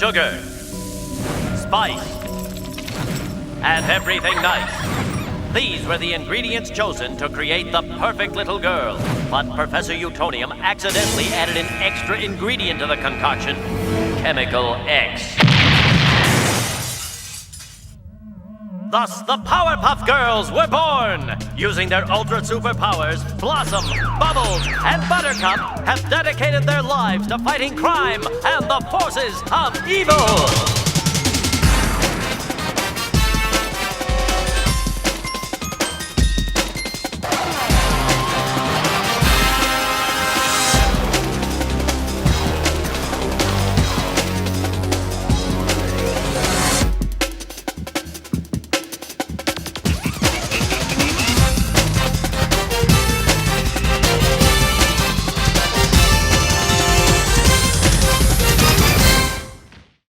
sugar, spice, and everything nice. These were the ingredients chosen to create the perfect little girl. But Professor Utonium accidentally added an extra ingredient to the concoction, Chemical X. Thus, the Powerpuff Girls were born! Using their ultra superpowers, Blossom, Bubbles, and Buttercup have dedicated their lives to fighting crime and the forces of evil!